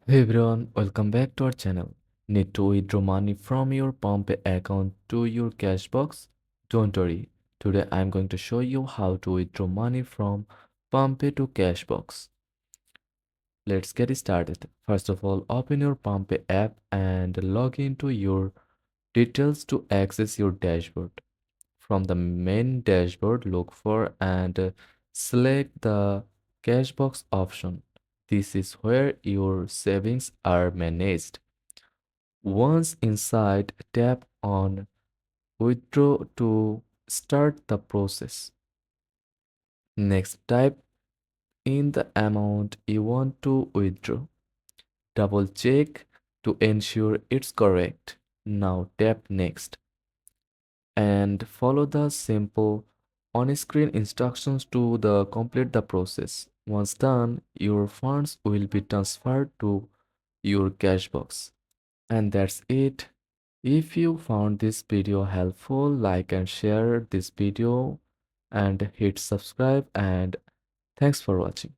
Hey everyone, welcome back to our channel. Need to withdraw money from your Palmpay account to your CashBox? Don't worry, today I'm going to show you how to withdraw money from Palmpay to CashBox. Let's get started. First of all, open your Palmpay app and log into your details to access your dashboard. From the main dashboard, look for and select the CashBox option. This is where your savings are managed. Once inside, tap on Withdraw to start the process. Next, type in the amount you want to withdraw. Double check to ensure it's correct. Now tap Next and follow the simple on-screen instructions to complete the process. Once done, your funds will be transferred to your cash box. And that's it. If you found this video helpful, like and share this video and hit subscribe, and thanks for watching.